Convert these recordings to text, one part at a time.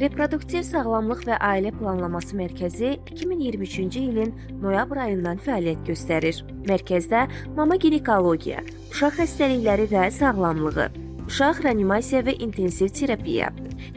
Reproduktiv Sağlamlıq və Ailə Planlaması Mərkəzi 2023-cü ilin noyabr ayından fəaliyyət göstərir. Mərkəzdə mama ginekologiya, uşaq xəstəlikləri və sağlamlığı, uşaq reanimasiya və intensiv terapiya,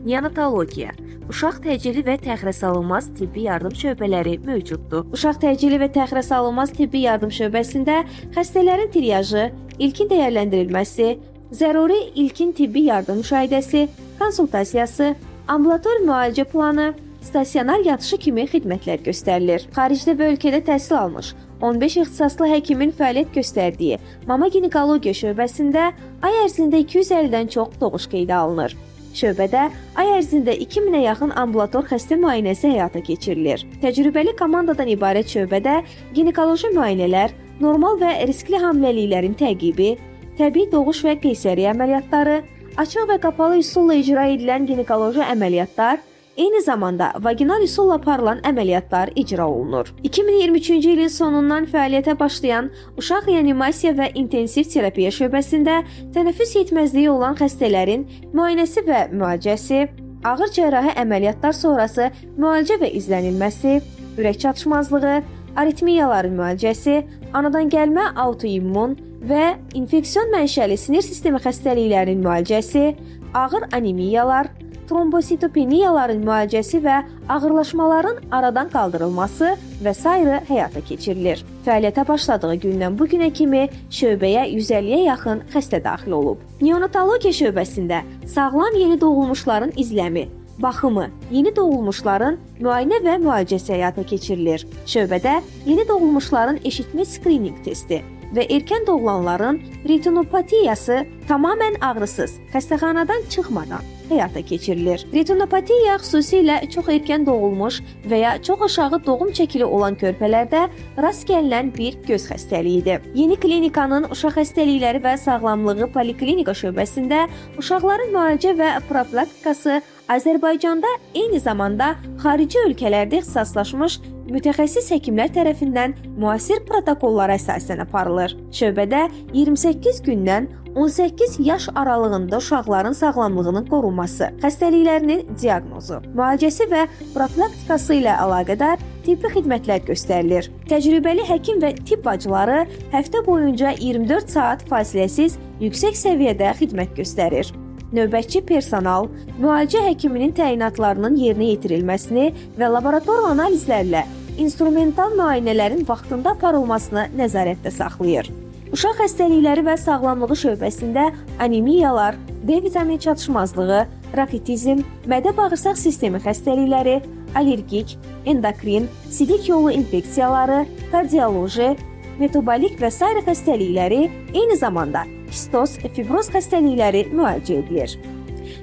neonatologiya, uşaq təcili və təxirəsalınmaz tibbi yardım şöbələri mövcuddur. Uşaq təcili və təxirəsalınmaz tibbi yardım şöbəsində xəstələrin triyajı, ilkin dəyərləndirilməsi, zəruri ilkin tibbi yardım müşahidəsi, konsultasiyası, ambulator müalicə planı, stasionar yatışı kimi xidmətlər göstərilir. Xaricdə və ölkədə təhsil almış 15 ixtisaslı həkimin fəaliyyət göstərdiyi mama ginekologiya şöbəsində ay ərzində 250-dən çox doğuş qeydə alınır. Şöbədə ay ərzində 2000-ə yaxın ambulator xəstə müayinəsi həyata keçirilir. Təcrübəli komandadan ibarət şöbədə ginekoloji müayinələr, normal və riskli hamiləliklərin təqibi, təbii doğuş və qeysəriyyə əməliyyatları, açıq və qapalı üsulla icra edilən ginekoloji əməliyyatlar, eyni zamanda vaginal üsulla aparılan əməliyyatlar icra olunur. 2023-cü ilin sonundan fəaliyyətə başlayan uşaq reanimasiya və intensiv terapiya şöbəsində tənəffüs yetməzliyi olan xəstələrin müayinəsi və müalicəsi, ağır cərrahi əməliyyatlar sonrası müalicə və izlənilməsi, ürək çatışmazlığı, aritmiyaların müalicəsi, anadan gəlmə autoimmun və infeksion mənşəli sinir sistemi xəstəliklərinin müalicəsi, ağır anemiyalar, trombositopeniyaların müalicəsi və ağırlaşmaların aradan qaldırılması və s. həyata keçirilir. Fəaliyyətə başladığı gündən bu günə kimi şöbəyə 150-yə yaxın xəstə daxil olub. Neonatologiya şöbəsində sağlam yeni doğulmuşların izləmi, baxımı, yeni doğulmuşların müayinə və müalicəsi həyata keçirilir. Şöbədə yeni doğulmuşların eşitmə skrininq testi və erkən doğulanların retinopatiyası tamamən ağrısız, xəstəxanadan çıxmadan həyata keçirilir. Retinopatiya xüsusilə çox erkən doğulmuş və ya çox aşağı doğum çəkili olan körpələrdə rast gəlinən bir göz xəstəliyidir. Yeni klinikanın uşaq xəstəlikləri və sağlamlığı poliklinika şöbəsində uşaqların müalicə və profilaktikası Azərbaycanda eyni zamanda xarici ölkələrdə ixtisaslaşmış mütəxəssis həkimlər tərəfindən müasir protokollara əsasən aparılır. Şöbədə 28 gündən 18 yaş aralığında uşaqların sağlamlığının qorunması, xəstəliklərinin diaqnozu, müalicəsi və profilaktikası ilə əlaqədar tibbi xidmətlər göstərilir. Təcrübəli həkim və tibb bacıları həftə boyunca 24 saat fasiləsiz yüksək səviyyədə xidmət göstərir. Növbətçi personal, müalicə həkiminin təyinatlarının yerinə yetirilməsini və laborator analizlərlə instrumental müayinələrin vaxtında aparılmasını nəzarətdə saxlayır. Uşaq xəstəlikləri və sağlamlığı şöbəsində anemiyalar, D vitamini çatışmazlığı, rakitizm, mədə-bağırsaq sistemi xəstəlikləri, allergik, endokrin, sidik yolu infeksiyaları, kardioloji, metabolik və s. xəstəlikləri, eyni zamanda kistoz, fibroz xəstəlikləri müalicə edilir.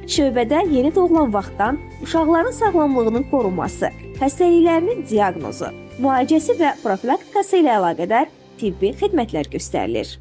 Şöbədə yeni doğulan vaxtdan uşaqların sağlamlığının qorunması, xəstəliklərinin diaqnozu, müalicəsi və profilaktikası ilə əlaqədar tibbi xidmətlər göstərilir.